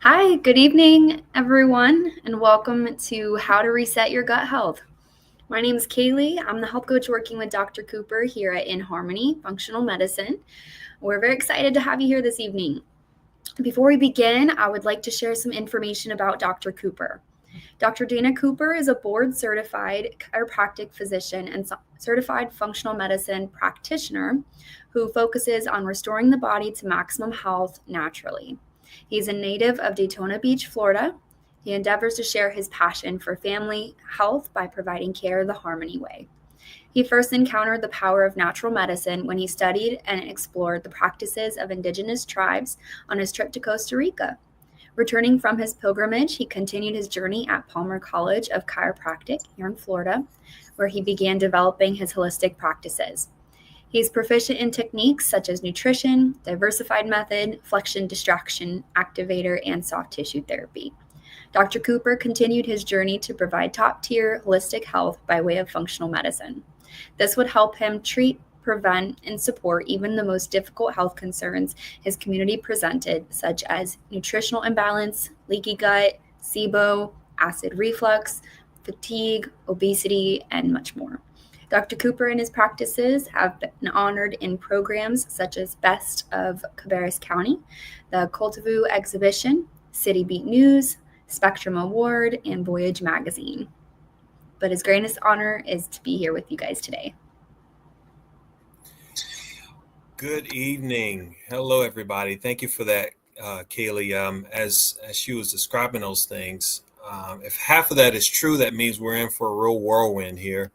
Hi, good evening, everyone, and welcome to How to Reset Your Gut Health. My name is Kaylee. I'm the health coach working with Dr. Cooper here at In Harmony Functional Medicine. We're very excited to have you here this evening. Before we begin, I would like to share some information about Dr. Cooper. Dr. Dana Cooper is a board-certified chiropractic physician and certified functional medicine practitioner who focuses on restoring the body to maximum health naturally. He's a native of Daytona Beach, Florida. He endeavors to share his passion for family health by providing care the Harmony way. He first encountered the power of natural medicine when he studied and explored the practices of indigenous tribes on his trip to Costa Rica. Returning from his pilgrimage, he continued his journey at Palmer College of Chiropractic here in Florida, where he began developing his holistic practices. He's proficient in techniques such as nutrition, diversified method, flexion distraction activator, and soft tissue therapy. Dr. Cooper continued his journey to provide top-tier holistic health by way of functional medicine. This would help him treat, prevent, and support even the most difficult health concerns his community presented, such as nutritional imbalance, leaky gut, SIBO, acid reflux, fatigue, obesity, and much more. Dr. Cooper and his practices have been honored in programs such as Best of Cabarrus County, the Cultivu Exhibition, City Beat News, Spectrum Award, and Voyage Magazine. But his greatest honor is to be here with you guys today. Good evening. Hello, everybody. Thank you for that, Kaylee. As she was describing those things, if half of that is true, that means we're in for a real whirlwind here.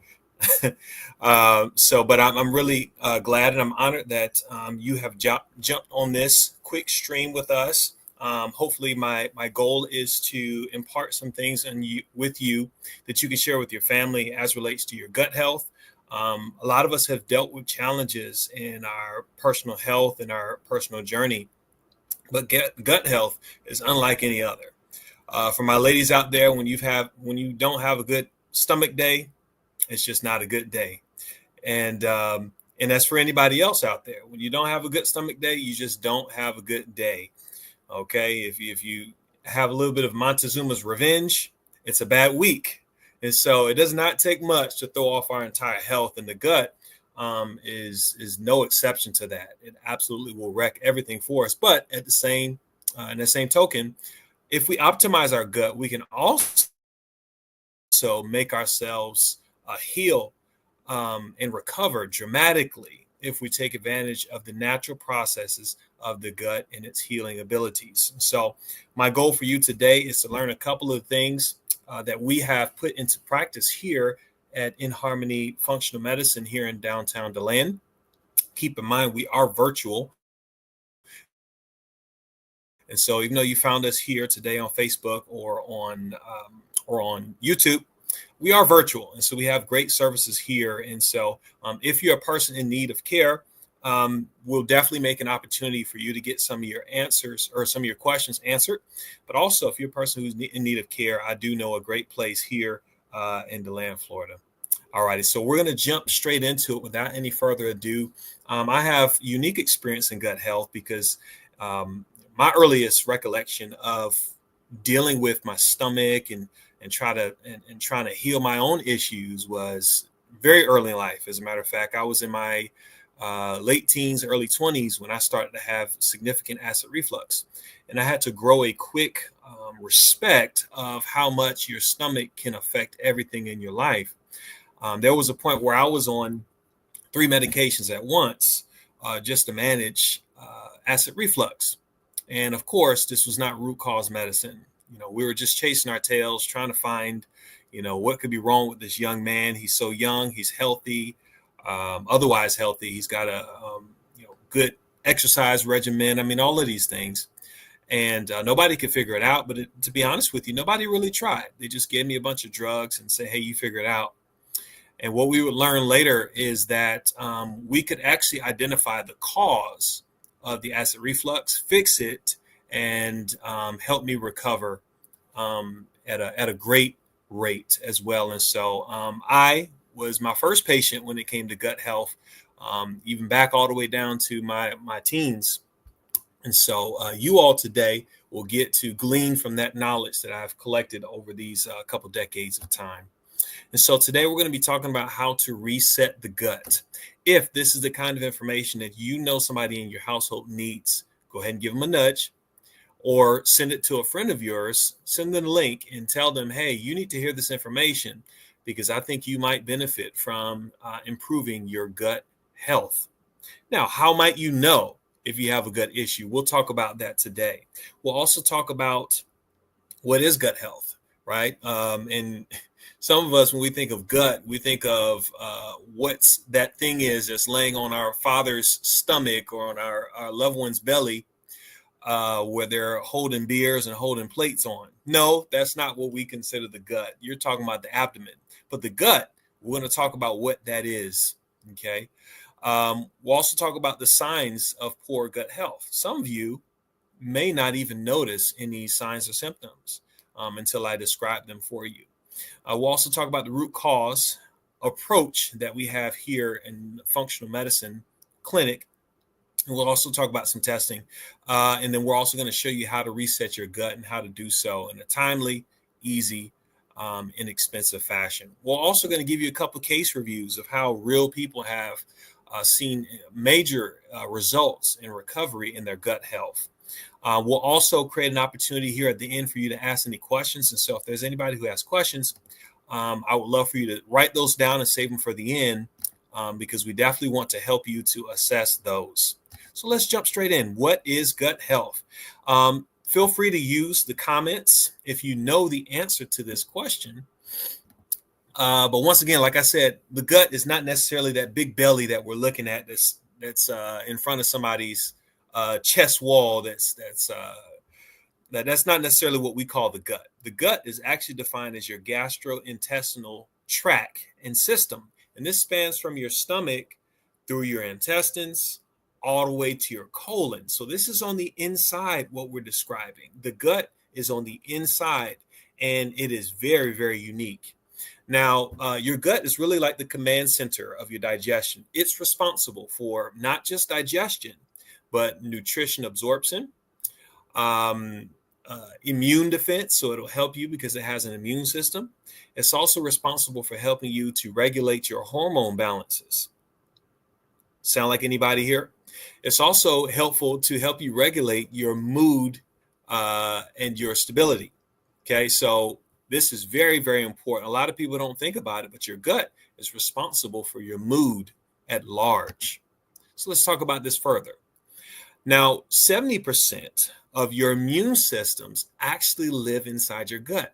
But I'm really glad and I'm honored that you have jumped on this quick stream with us. Hopefully my goal is to impart some things with you that you can share with your family as relates to your gut health. A lot of us have dealt with challenges in our personal health and our personal journey, but gut health is unlike any other. For my ladies out there, when you don't have a good stomach day, it's just not a good day. And that's for anybody else out there. When you don't have a good stomach day, you just don't have a good day. Okay, if you have a little bit of Montezuma's revenge, it's a bad week. And so it does not take much to throw off our entire health, and the gut is no exception to that. It absolutely will wreck everything for us. But at the same in the same token, if we optimize our gut, we can also make ourselves heal and recover dramatically if we take advantage of the natural processes of the gut and its healing abilities. So, my goal for you today is to learn a couple of things that we have put into practice here at In Harmony Functional Medicine here in downtown DeLand. Keep in mind, we are virtual. And so, even though you found us here today on Facebook or on YouTube, we are virtual, and so we have great services here. And so, if you're a person in need of care, we'll definitely make an opportunity for you to get some of your answers or some of your questions answered. But also, if you're a person who's in need of care, I do know a great place here in DeLand, Florida. All righty, so we're going to jump straight into it without any further ado. I have unique experience in gut health because my earliest recollection of dealing with my stomach and trying to heal my own issues was very early in life. As a matter of fact, I was in my late teens, early 20s when I started to have significant acid reflux, and I had to grow a quick respect of how much your stomach can affect everything in your life. There was a point where I was on 3 medications at once just to manage acid reflux. And of course, this was not root cause medicine. We were just chasing our tails, trying to find, what could be wrong with this young man. He's so young, he's healthy, otherwise healthy. He's got a, good exercise regimen. I mean, all of these things. And nobody could figure it out. But to be honest with you, nobody really tried. They just gave me a bunch of drugs and say, hey, you figure it out. And what we would learn later is that we could actually identify the cause of the acid reflux, fix it, and help me recover at a great rate as well. And so I was my first patient when it came to gut health, even back all the way down to my teens. And so you all today will get to glean from that knowledge that I've collected over these couple decades of time. And so today we're going to be talking about how to reset the gut. If this is the kind of information that somebody in your household needs, go ahead and give them a nudge or send it to a friend of yours, send them a link and tell them, hey, you need to hear this information because I think you might benefit from improving your gut health. Now, how might you know if you have a gut issue? We'll talk about that today. We'll also talk about what is gut health, right? And some of us, when we think of gut, we think of what's that thing is that's laying on our father's stomach or on our loved one's belly where they're holding beers and holding plates on. No, that's not what we consider the gut. You're talking about the abdomen. But the gut, we're going to talk about what that is, okay? We'll also talk about the signs of poor gut health. Some of you may not even notice any signs or symptoms until I describe them for you. We'll also talk about the root cause approach that we have here in the functional medicine clinic. And we'll also talk about some testing. And then we're also going to show you how to reset your gut and how to do so in a timely, easy, inexpensive fashion. We're also going to give you a couple of case reviews of how real people have seen major results in recovery in their gut health. We'll also create an opportunity here at the end for you to ask any questions. And so if there's anybody who has questions, I would love for you to write those down and save them for the end because we definitely want to help you to assess those. So let's jump straight in. What is gut health? Feel free to use the comments if you know the answer to this question. But once again, like I said, the gut is not necessarily that big belly that we're looking at that's in front of somebody's chest wall. That's not necessarily what we call the gut. The gut is actually defined as your gastrointestinal tract and system. And this spans from your stomach through your intestines all the way to your colon. So this is on the inside what we're describing. The gut is on the inside and it is very, very unique. Now, your gut is really like the command center of your digestion. It's responsible for not just digestion, but nutrition absorption, immune defense, so it'll help you because it has an immune system. It's also responsible for helping you to regulate your hormone balances. Sound like anybody here? It's also helpful to help you regulate your mood and your stability. Okay, so this is very, very important. A lot of people don't think about it, but your gut is responsible for your mood at large. So let's talk about this further. Now, 70% of your immune systems actually live inside your gut.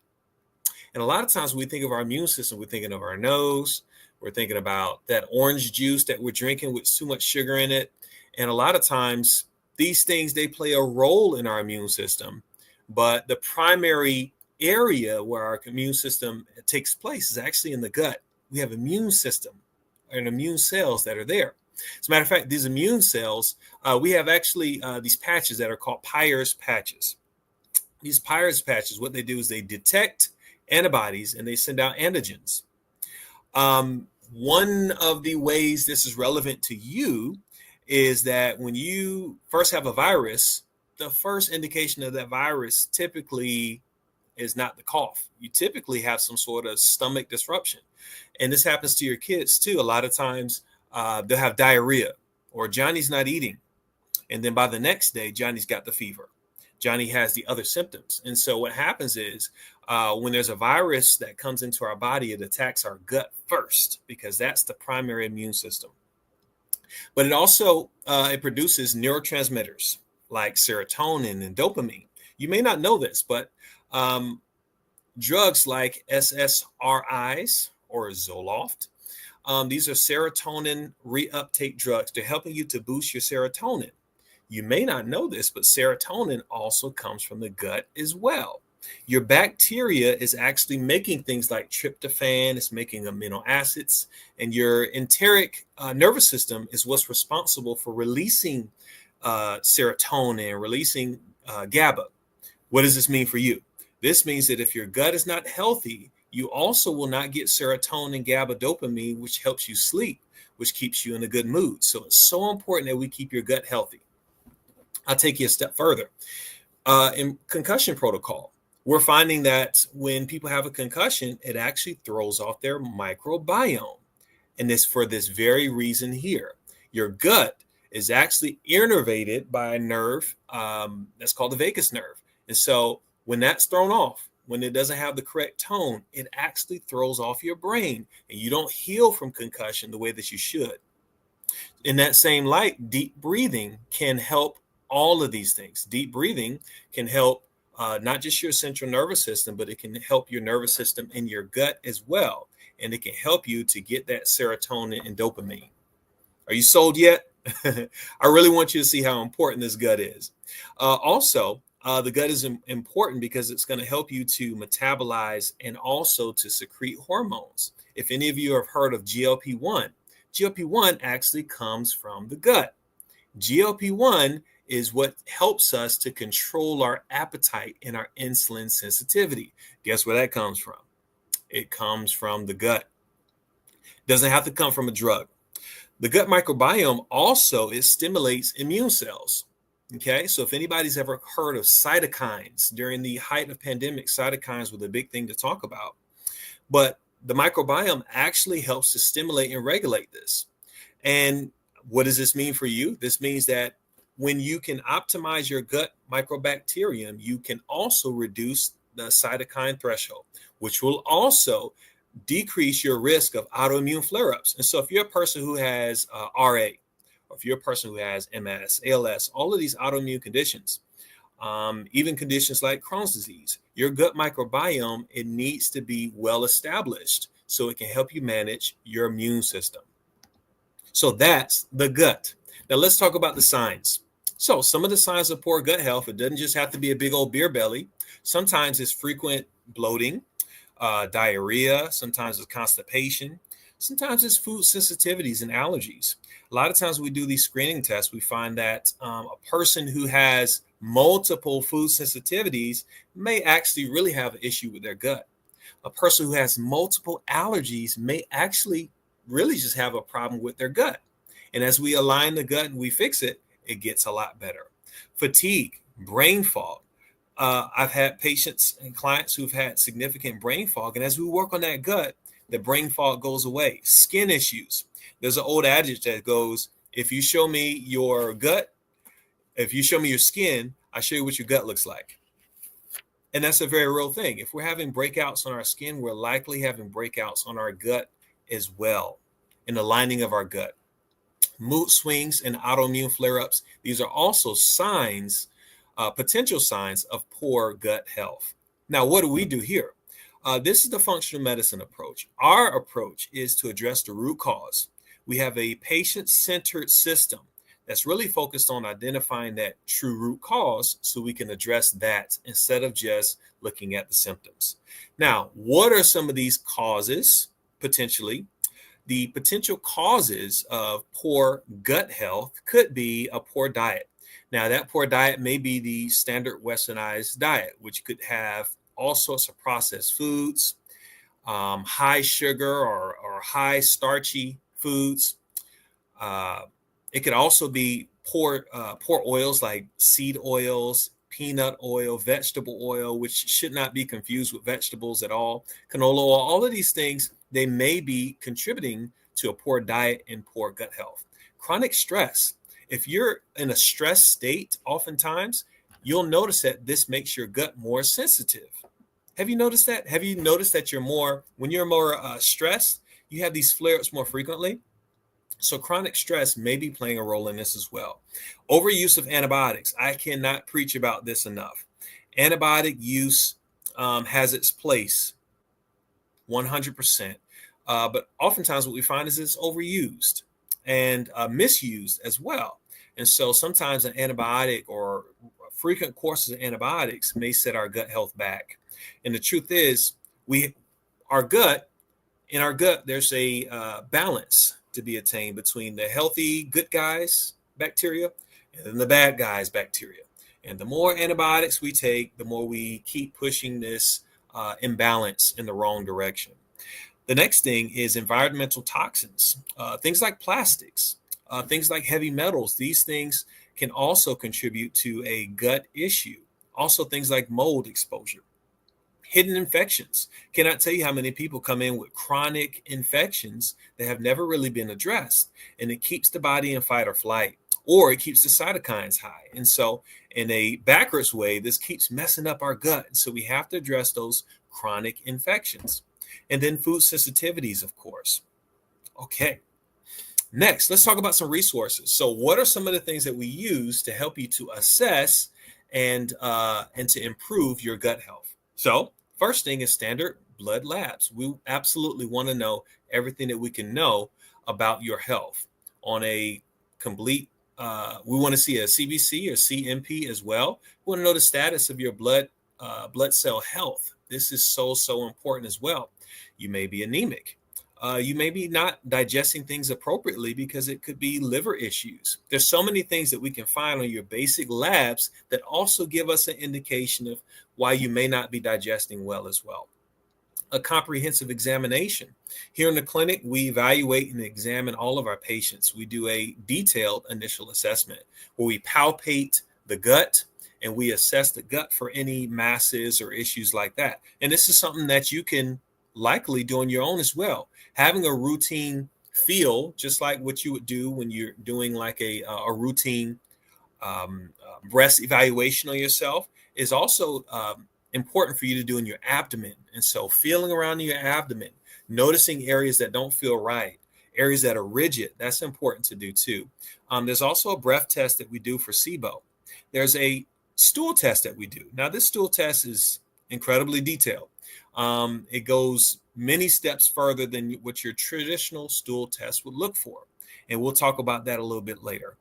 And a lot of times when we think of our immune system, we're thinking of our nose, we're thinking about that orange juice that we're drinking with too much sugar in it. And a lot of times these things, they play a role in our immune system. But the primary area where our immune system takes place is actually in the gut. We have immune system and immune cells that are there. As a matter of fact, these immune cells, we have actually these patches that are called Peyer's patches. These Peyer's patches, what they do is they detect antibodies and they send out antigens. One of the ways this is relevant to you is that when you first have a virus, the first indication of that virus typically is not the cough. You typically have some sort of stomach disruption. And this happens to your kids too. A lot of times they'll have diarrhea or Johnny's not eating. And then by the next day, Johnny's got the fever. Johnny has the other symptoms. And so what happens is when there's a virus that comes into our body, it attacks our gut first because that's the primary immune system. But it also, it produces neurotransmitters like serotonin and dopamine. You may not know this, but drugs like SSRIs or Zoloft, these are serotonin reuptake drugs. They're helping you to boost your serotonin. You may not know this, but serotonin also comes from the gut as well. Your bacteria is actually making things like tryptophan, it's making amino acids, and your enteric nervous system is what's responsible for releasing serotonin, releasing GABA. What does this mean for you? This means that if your gut is not healthy, you also will not get serotonin, GABA, dopamine, which helps you sleep, which keeps you in a good mood. So it's so important that we keep your gut healthy. I'll take you a step further. In concussion protocol, we're finding that when people have a concussion, it actually throws off their microbiome. And this for this very reason here. Your gut is actually innervated by a nerve that's called the vagus nerve. And so when that's thrown off, when it doesn't have the correct tone, it actually throws off your brain and you don't heal from concussion the way that you should. In that same light, deep breathing can help all of these things. Deep breathing can help not just your central nervous system, but it can help your nervous system in your gut as well. And it can help you to get that serotonin and dopamine. Are you sold yet? I really want you to see how important this gut is. Also, the gut is important because it's going to help you to metabolize and also to secrete hormones. If any of you have heard of GLP-1, GLP-1 actually comes from the gut. GLP-1 is what helps us to control our appetite and our insulin sensitivity. Guess where that comes from? It comes from the gut. Doesn't have to come from a drug. The gut microbiome also, it stimulates immune cells. Okay, so if anybody's ever heard of cytokines, during the height of pandemic, cytokines were the big thing to talk about. But the microbiome actually helps to stimulate and regulate this. And what does this mean for you? This means that when you can optimize your gut microbacterium, you can also reduce the cytokine threshold, which will also decrease your risk of autoimmune flare-ups. And so if you're a person who has RA, or if you're a person who has MS, ALS, all of these autoimmune conditions, even conditions like Crohn's disease, your gut microbiome, it needs to be well established so it can help you manage your immune system. So that's the gut. Now let's talk about the signs. So some of the signs of poor gut health, it doesn't just have to be a big old beer belly. Sometimes it's frequent bloating, diarrhea. Sometimes it's constipation. Sometimes it's food sensitivities and allergies. A lot of times we do these screening tests, we find that a person who has multiple food sensitivities may actually really have an issue with their gut. A person who has multiple allergies may actually really just have a problem with their gut. And as we align the gut and we fix it, it gets a lot better. Fatigue Brain fog. I've had patients and clients who've had significant brain fog, and as we work on that gut, the brain fog goes away. Skin issues. There's an old adage that goes, if you show me your gut, if you show me your skin, I show you what your gut looks like. And that's a very real thing. If we're having breakouts on our skin, we're likely having breakouts on our gut as well, in the lining of our gut. Mood swings and autoimmune flare-ups, these are also signs, potential signs of poor gut health. Now, what do we do here? This is the functional medicine approach. Our approach is to address the root cause. We have a patient-centered system that's really focused on identifying that true root cause so we can address that instead of just looking at the symptoms. Now, what are some of these causes potentially? The potential causes of poor gut health could be a poor diet. Now, that poor diet may be the standard westernized diet, which could have all sorts of processed foods, high sugar or high starchy foods. It could also be poor oils like seed oils, peanut oil, vegetable oil, which should not be confused with vegetables at all. Canola oil, all of these things, they may be contributing to a poor diet and poor gut health. Chronic stress. If you're in a stress state, oftentimes you'll notice that this makes your gut more sensitive. Have you noticed that? Have you noticed that when you're more stressed, you have these flare-ups more frequently? So chronic stress may be playing a role in this as well. Overuse of antibiotics. I cannot preach about this enough. Antibiotic use has its place, 100%. But oftentimes what we find is it's overused and misused as well. And so sometimes an antibiotic or frequent courses of antibiotics may set our gut health back. And the truth is, in our gut, there's a balance to be attained between the healthy good guys bacteria and then the bad guys bacteria. And the more antibiotics we take, the more we keep pushing this imbalance in the wrong direction. The next thing is environmental toxins, things like plastics, things like heavy metals. These things can also contribute to a gut issue. Also things like mold exposure. Hidden infections. Cannot tell you how many people come in with chronic infections that have never really been addressed. And it keeps the body in fight or flight, or it keeps the cytokines high. And so in a backwards way, this keeps messing up our gut. And so we have to address those chronic infections. And then food sensitivities, of course. Okay. Next, let's talk about some resources. So what are some of the things that we use to help you to assess and to improve your gut health? So first thing is standard blood labs. We absolutely want to know everything that we can know about your health on a complete. We want to see a CBC or CMP as well. We want to know the status of your blood cell health. This is so important as well. You may be anemic. You may be not digesting things appropriately because it could be liver issues. There's so many things that we can find on your basic labs that also give us an indication of why you may not be digesting well as well. A comprehensive examination. Here in the clinic, we evaluate and examine all of our patients. We do a detailed initial assessment where we palpate the gut and we assess the gut for any masses or issues like that. And this is something that you can likely do on your own as well. Having a routine feel, just like what you would do when you're doing like a routine breast evaluation on yourself, is also important for you to do in your abdomen. And so feeling around in your abdomen, noticing areas that don't feel right, areas that are rigid, that's important to do too. There's also a breath test that we do for SIBO. There's a stool test that we do. Now, this stool test is incredibly detailed. It goes many steps further than what your traditional stool test would look for. And we'll talk about that a little bit later.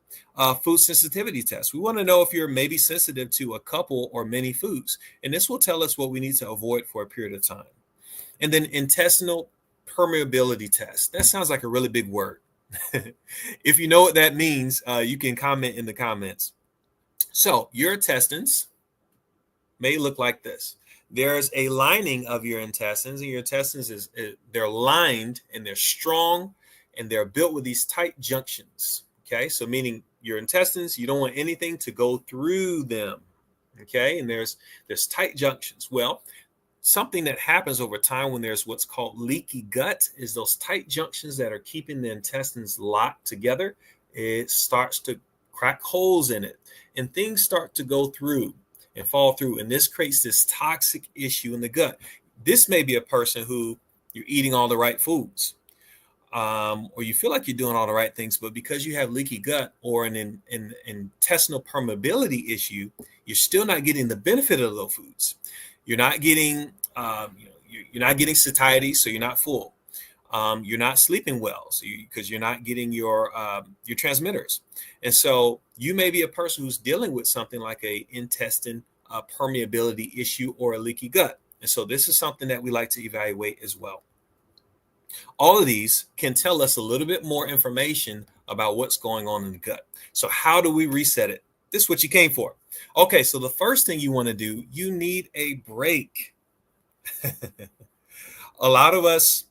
Food sensitivity test. We want to know if you're maybe sensitive to a couple or many foods. And this will tell us what we need to avoid for a period of time. And then intestinal permeability test. That sounds like a really big word. If you know what that means, you can comment in the comments. So your intestines may look like this. There's a lining of your intestines, and your intestines they're lined and they're strong and they're built with these tight junctions. Okay, so meaning your intestines, you don't want anything to go through them. Okay, and there's tight junctions. Well, something that happens over time when there's what's called leaky gut is those tight junctions that are keeping the intestines locked together. It starts to crack holes in it, and things start to go through and fall through, and this creates this toxic issue in the gut. This may be a person who you're eating all the right foods, or you feel like you're doing all the right things, but because you have leaky gut or an intestinal permeability issue, you're still not getting the benefit of those foods. You're not getting, you're not getting satiety, so you're not full. You're not sleeping well, so because you're not getting your transmitters, and so you may be a person who's dealing with something like a intestine permeability issue or a leaky gut, and so this is something that we like to evaluate as well. All of these can tell us a little bit more information about what's going on in the gut. So how do we reset it? This is what you came for. Okay, so the first thing you want to do, you need a break. A lot of us,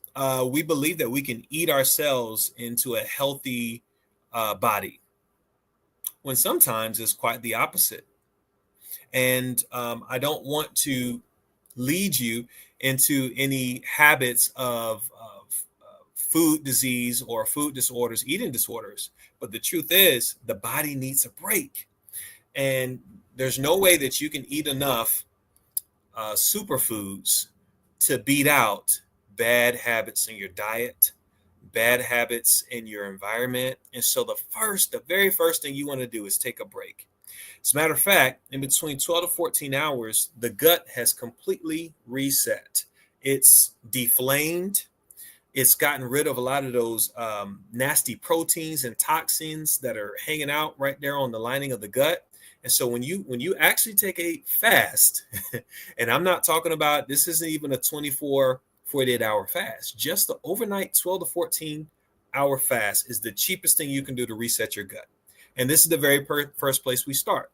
we believe that we can eat ourselves into a healthy body, when sometimes it's quite the opposite. And I don't want to lead you into any habits of food disease or food disorders, eating disorders. But the truth is, the body needs a break. And there's no way that you can eat enough superfoods to beat out bad habits in your diet, bad habits in your environment. And so the very first thing you want to do is take a break. As a matter of fact, in between 12 to 14 hours, the gut has completely reset. It's deflamed. It's gotten rid of a lot of those nasty proteins and toxins that are hanging out right there on the lining of the gut. And so when you actually take a fast, and I'm not talking about, this isn't even a 24, 48-hour fast, just the overnight 12 to 14 hour fast is the cheapest thing you can do to reset your gut. And this is the very first place we start.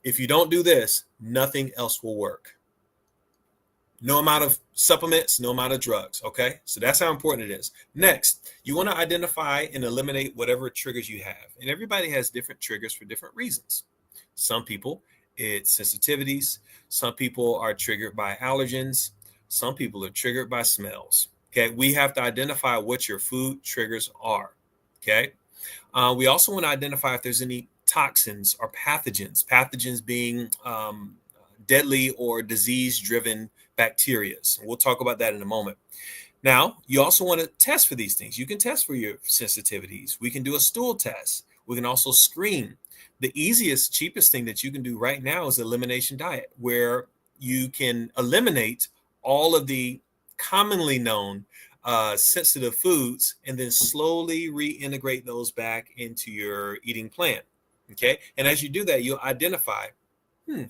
If you don't do this, nothing else will work. No amount of supplements, no amount of drugs. Okay, so that's how important it is. Next, you want to identify and eliminate whatever triggers you have. And everybody has different triggers for different reasons. Some people, it's sensitivities. Some people are triggered by allergens. Some people are triggered by smells. Okay, we have to identify what your food triggers are. Okay, we also want to identify if there's any toxins or pathogens being deadly or disease-driven bacteria. We'll talk about that in a moment. Now, you also want to test for these things. You can test for your sensitivities. We can do a stool test. We can also screen. The easiest, cheapest thing that you can do right now is elimination diet, where you can eliminate all of the commonly known sensitive foods and then slowly reintegrate those back into your eating plan. Okay. And as you do that, you'll identify,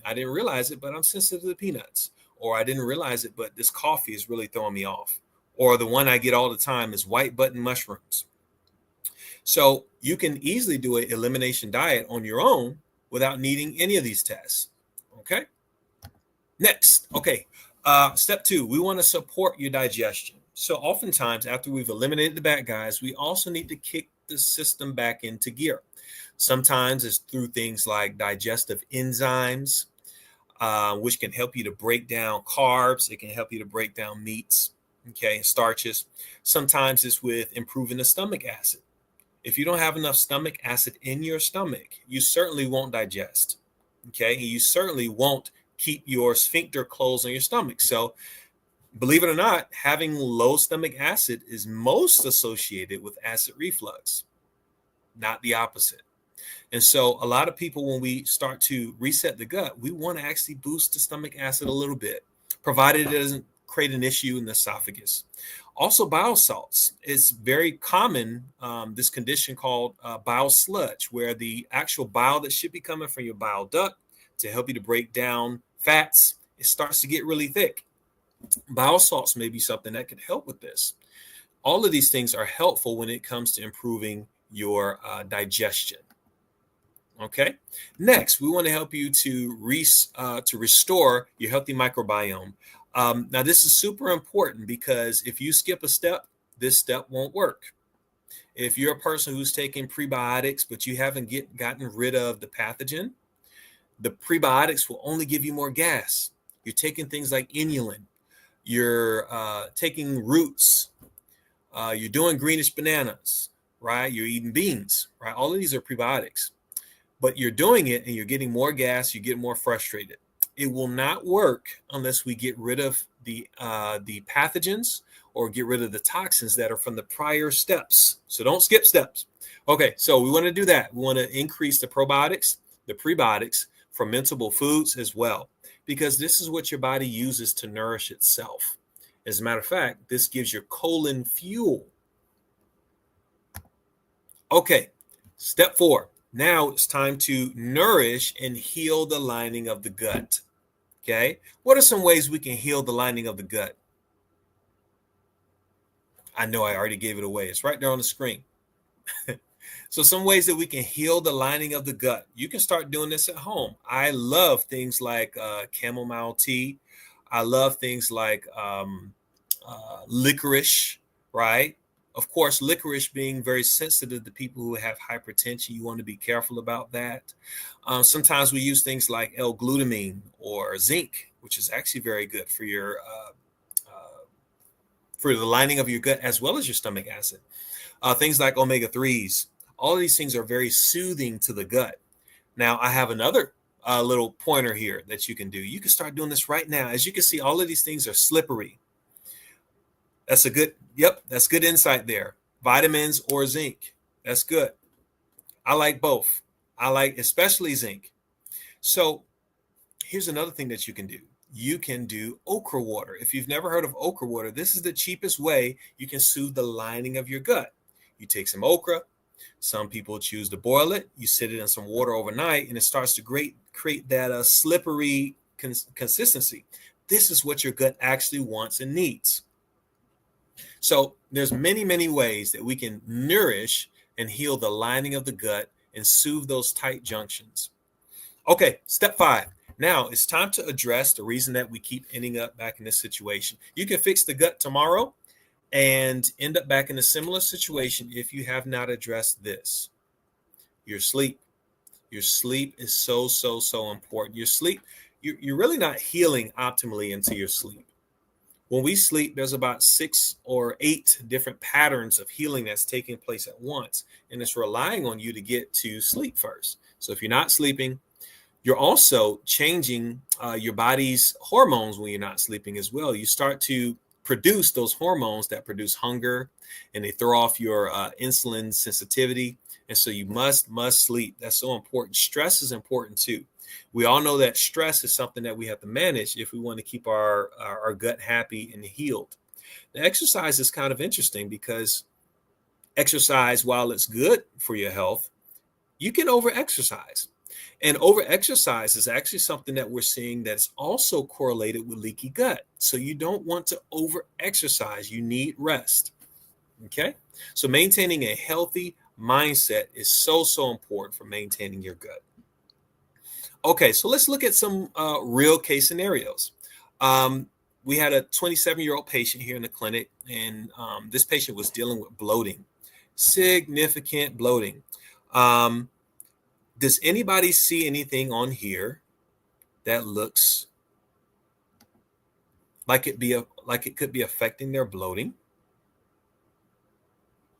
I didn't realize it, but I'm sensitive to peanuts. Or I didn't realize it, but this coffee is really throwing me off. Or the one I get all the time is white button mushrooms. So you can easily do an elimination diet on your own without needing any of these tests. Okay. Next. Okay. Step 2, we want to support your digestion. So oftentimes after we've eliminated the bad guys, we also need to kick the system back into gear. Sometimes it's through things like digestive enzymes, which can help you to break down carbs. It can help you to break down meats, okay, and starches. Sometimes it's with improving the stomach acid. If you don't have enough stomach acid in your stomach, you certainly won't digest, okay? And you certainly won't keep your sphincter closed on your stomach. So believe it or not, having low stomach acid is most associated with acid reflux, not the opposite. And so a lot of people, when we start to reset the gut, we want to actually boost the stomach acid a little bit, provided it doesn't create an issue in the esophagus. Also, bile salts. It's very common, this condition called bile sludge, where the actual bile that should be coming from your bile duct to help you to break down fats, it starts to get really thick. Bile salts may be something that can help with this. All of these things are helpful when it comes to improving your digestion. Okay. Next, we want to help you to restore your healthy microbiome. Now, this is super important because if you skip a step, this step won't work. If you're a person who's taking prebiotics, but you haven't gotten rid of the pathogen, The prebiotics will only give you more gas. You're taking things like inulin. You're taking roots. You're doing greenish bananas, right? You're eating beans, right? All of these are prebiotics, but you're doing it and you're getting more gas. You get more frustrated. It will not work unless we get rid of the pathogens or get rid of the toxins that are from the prior steps. So don't skip steps. Okay, so we want to do that. We want to increase the probiotics, the prebiotics, fermentable foods as well, because this is what your body uses to nourish itself. As a matter of fact, this gives your colon fuel. Okay, step 4. Now it's time to nourish and heal the lining of the gut. Okay, what are some ways we can heal the lining of the gut? I know I already gave it away. It's right there on the screen. So some ways that we can heal the lining of the gut. You can start doing this at home. I love things like chamomile tea. I love things like licorice, right? Of course, licorice being very sensitive to people who have hypertension. You want to be careful about that. Sometimes we use things like L-glutamine or zinc, which is actually very good for your for the lining of your gut as well as your stomach acid. Things like omega-3s. All of these things are very soothing to the gut. Now, I have another little pointer here that you can do. You can start doing this right now. As you can see, all of these things are slippery. That's that's good insight there. Vitamins or zinc. That's good. I like both. I like especially zinc. So here's another thing that you can do. You can do okra water. If you've never heard of okra water, this is the cheapest way you can soothe the lining of your gut. You take some okra. Some people choose to boil it. You sit it in some water overnight, and it starts to create that slippery consistency. This is what your gut actually wants and needs. So there's many ways that we can nourish and heal the lining of the gut and soothe those tight junctions. Okay, step 5. Now it's time to address the reason that we keep ending up back in this situation. You can fix the gut tomorrow and end up back in a similar situation if you have not addressed this. Your sleep. Your sleep is so important. Your sleep, you're really not healing optimally into your sleep. When we sleep, there's about 6 or 8 different patterns of healing that's taking place at once, and it's relying on you to get to sleep first. So if you're not sleeping, you're also changing your body's hormones when you're not sleeping as well. You start to produce those hormones that produce hunger, and they throw off your insulin sensitivity. And so you must sleep. That's so important. Stress is important too. We all know that stress is something that we have to manage if we want to keep our gut happy and healed. The exercise is kind of interesting because exercise, while it's good for your health, you can over-exercise. And over-exercise is actually something that we're seeing that's also correlated with leaky gut. So you don't want to over-exercise. You need rest. Okay? So maintaining a healthy mindset is so important for maintaining your gut. Okay, so let's look at some real case scenarios. We had a 27-year-old patient here in the clinic, and this patient was dealing with bloating, significant bloating. Does anybody see anything on here that looks like it could be affecting their bloating?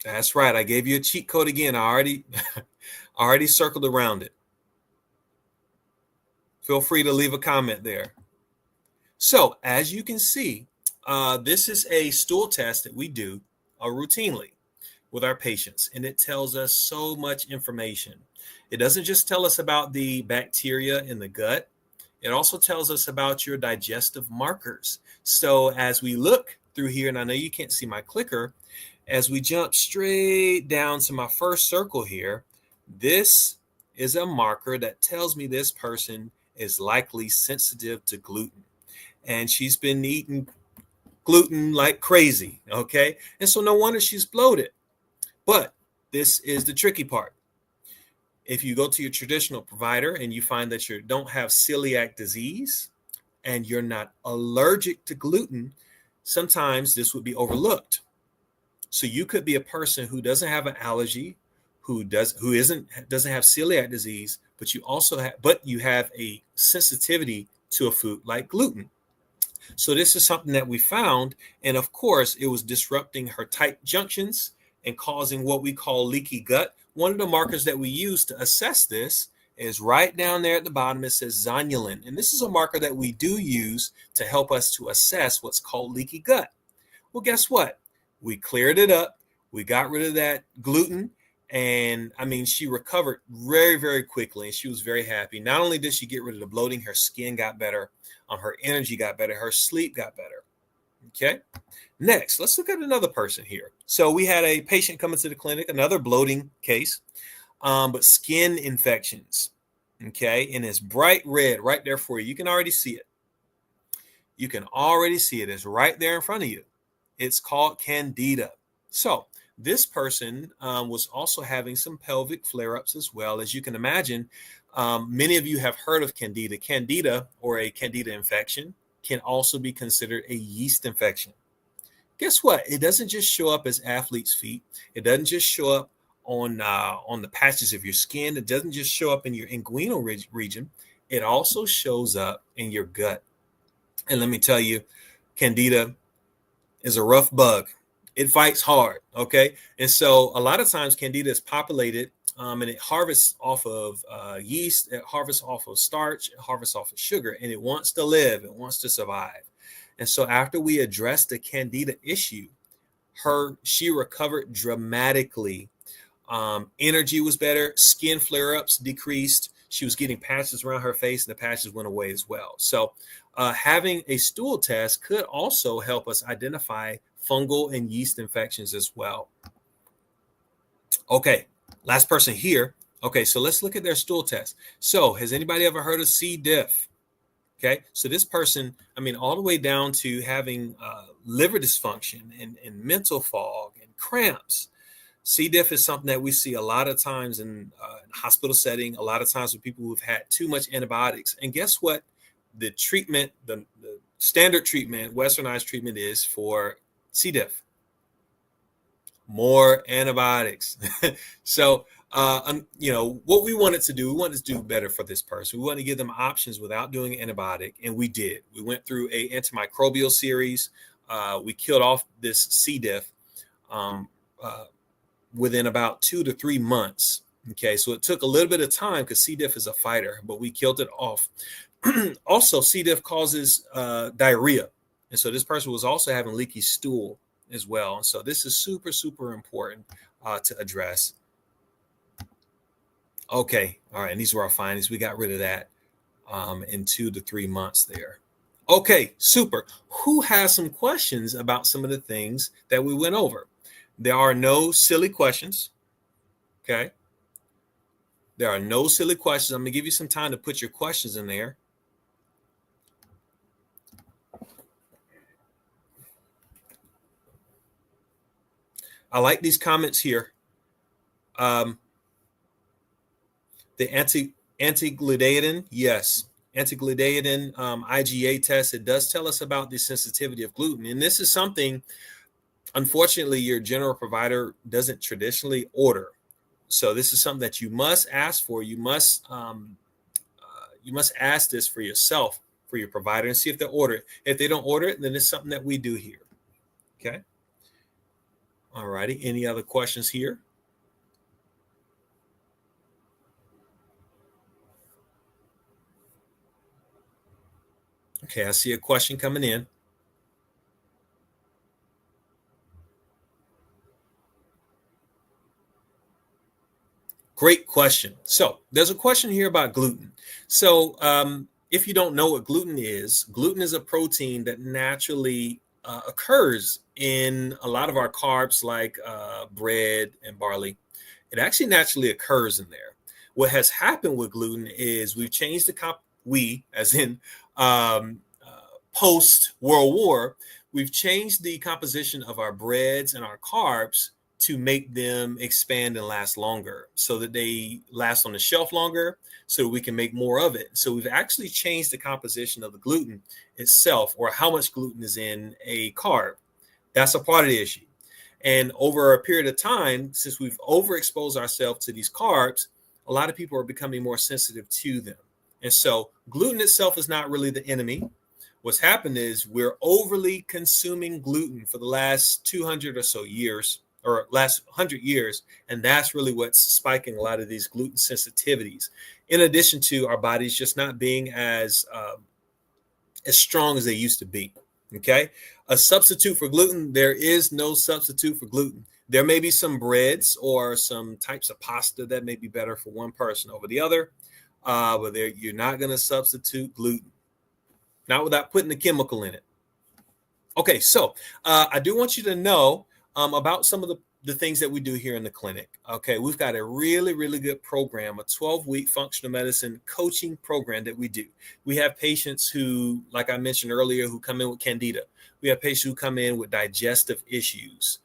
That's right. I gave you a cheat code again. I already circled around it. Feel free to leave a comment there. So as you can see, this is a stool test that we do routinely with our patients, and it tells us so much information. It doesn't just tell us about the bacteria in the gut. It also tells us about your digestive markers. So as we look through here, and I know you can't see my clicker, as we jump straight down to my first circle here, this is a marker that tells me this person is likely sensitive to gluten. And she's been eating gluten like crazy, okay? And so no wonder she's bloated. But this is the tricky part. If you go to your traditional provider and you find that you don't have celiac disease and you're not allergic to gluten, sometimes this would be overlooked. So you could be a person who doesn't have an allergy, who doesn't have celiac disease, but you have a sensitivity to a food like gluten. So this is something that we found, and of course, it was disrupting her tight junctions and causing what we call leaky gut. One of the markers that we use to assess this is right down there at the bottom. It says zonulin, and this is a marker that we do use to help us to assess what's called leaky gut. Well, guess what? We cleared it up. We got rid of that gluten. And I mean, she recovered very, very quickly, and she was very happy. Not only did she get rid of the bloating, her skin got better, her energy got better, her sleep got better. Okay. Next, let's look at another person here. So we had a patient coming to the clinic, another bloating case, but skin infections. Okay. And it's bright red right there for you. You can already see it. You can already see it. It's right there in front of you. It's called Candida. So this person was also having some pelvic flare-ups as well. As you can imagine, many of you have heard of Candida. Candida, or a Candida infection, can also be considered a yeast infection. Guess what? It doesn't just show up as athlete's feet. It doesn't just show up on the patches of your skin. It doesn't just show up in your inguinal region. It also shows up in your gut. And let me tell you, Candida is a rough bug. It fights hard, okay? And so a lot of times Candida is populated and it harvests off of yeast, it harvests off of starch, it harvests off of sugar, and it wants to live, it wants to survive. And so after we addressed the Candida issue, she recovered dramatically. Energy was better, skin flare-ups decreased. She was getting patches around her face, and the patches went away as well. So having a stool test could also help us identify fungal and yeast infections as well. Okay, last person here. Okay, so let's look at their stool test. So has anybody ever heard of C. diff? Okay, so this person, I mean, all the way down to having liver dysfunction and mental fog and cramps. C. diff is something that we see a lot of times in hospital setting, a lot of times with people who've had too much antibiotics. And guess what? The treatment, the standard treatment, westernized treatment is for C. diff. More antibiotics. So, what we wanted to do better for this person. We wanted to give them options without doing an antibiotic, and we did. We went through a antimicrobial series. We killed off this C. diff within about 2 to 3 months. Okay, so it took a little bit of time because C. diff is a fighter, but we killed it off. Also, C. diff causes diarrhea. And so this person was also having leaky stool as well. And so this is super, super important to address. Okay, all right, and these were our findings. We got rid of that in 2 to 3 months there. Okay, super. Who has some questions about some of the things that we went over? There are no silly questions, okay? There are no silly questions. I'm going to give you some time to put your questions in there. I like these comments here. The anti-glutathione, yes. Anti-glutathione IgA test, it does tell us about the sensitivity of gluten. And this is something, unfortunately, your general provider doesn't traditionally order. So this is something that you must ask for. You must ask this for yourself, for your provider, and see if they order it. If they don't order it, then it's something that we do here. Okay. All righty. Any other questions here? Okay, I see a question coming in. Great question. So there's a question here about gluten. So if you don't know what gluten is a protein that naturally occurs in a lot of our carbs like bread and barley. It actually naturally occurs in there. What has happened with gluten is we've changed post World War, we've changed the composition of our breads and our carbs to make them expand and last longer so that they last on the shelf longer so that we can make more of it. So we've actually changed the composition of the gluten itself, or how much gluten is in a carb. That's a part of the issue. And over a period of time, since we've overexposed ourselves to these carbs, a lot of people are becoming more sensitive to them. And so gluten itself is not really the enemy. What's happened is we're overly consuming gluten for the last 200 or so years, or last 100 years, and that's really what's spiking a lot of these gluten sensitivities, in addition to our bodies just not being as strong as they used to be. Okay, a substitute for gluten, there is no substitute for gluten. There may be some breads or some types of pasta that may be better for one person over the other, but you're not going to substitute gluten, not without putting the chemical in it. Okay, so I do want you to know about some of the things that we do here in the clinic. Okay, we've got a really, really good program, a 12-week functional medicine coaching program that we do. We have patients who, like I mentioned earlier, who come in with candida. We have patients who come in with digestive issues,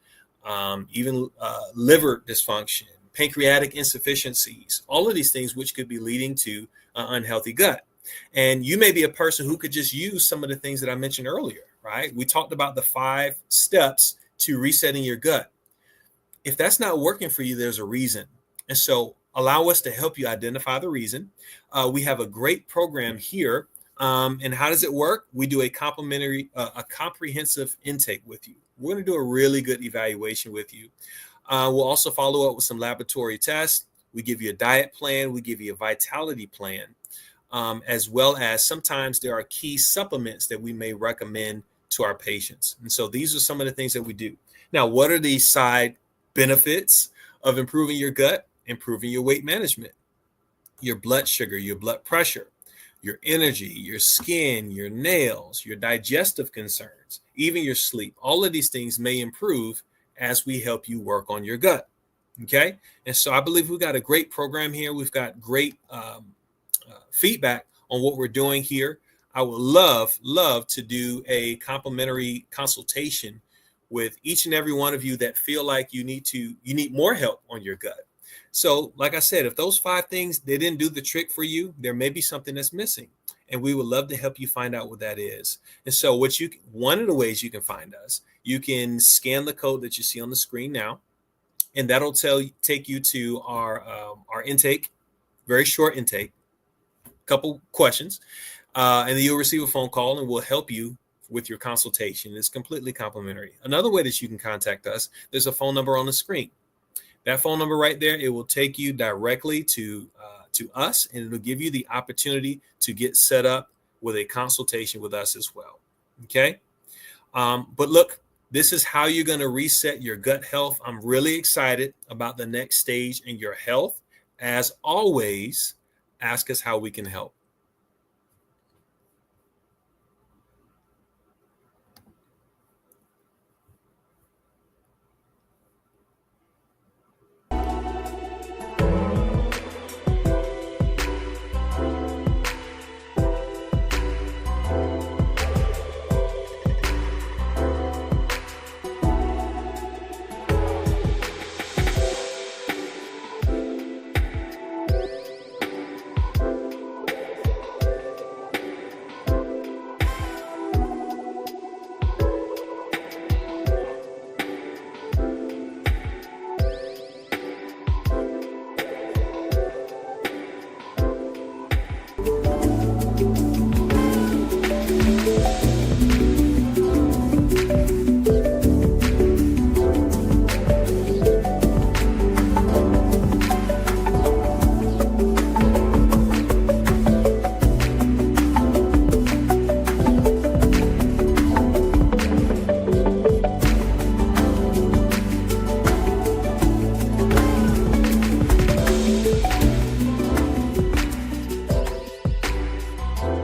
even liver dysfunction, pancreatic insufficiencies, all of these things which could be leading to unhealthy gut. And you may be a person who could just use some of the things that I mentioned earlier, right? We talked about the 5 steps to resetting your gut. If that's not working for you, there's a reason. And so allow us to help you identify the reason. We have a great program here. And how does it work? We do a comprehensive intake with you. We're going to do a really good evaluation with you. We'll also follow up with some laboratory tests. We give you a diet plan. We give you a vitality plan, as well as sometimes there are key supplements that we may recommend to our patients. And so these are some of the things that we do. Now, what are the side benefits of improving your gut? Improving your weight management, your blood sugar, your blood pressure, your energy, your skin, your nails, your digestive concerns, even your sleep. All of these things may improve as we help you work on your gut. Okay. And so I believe we've got a great program here. We've got great feedback on what we're doing here. I would love to do a complimentary consultation with each and every one of you that feel like you need more help on your gut. So, like I said, if those 5 things, they didn't do the trick for you, there may be something that's missing. And we would love to help you find out what that is. And so one of the ways you can find us, you can scan the code that you see on the screen now, and that'll take you to our intake, very short intake, couple questions, and then you'll receive a phone call and we'll help you with your consultation. It's completely complimentary. Another way that you can contact us, there's a phone number on the screen. That phone number right there, it will take you directly to us, and it'll give you the opportunity to get set up with a consultation with us as well. Okay. But look, this is how you're going to reset your gut health. I'm really excited about the next stage in your health. As always, ask us how we can help.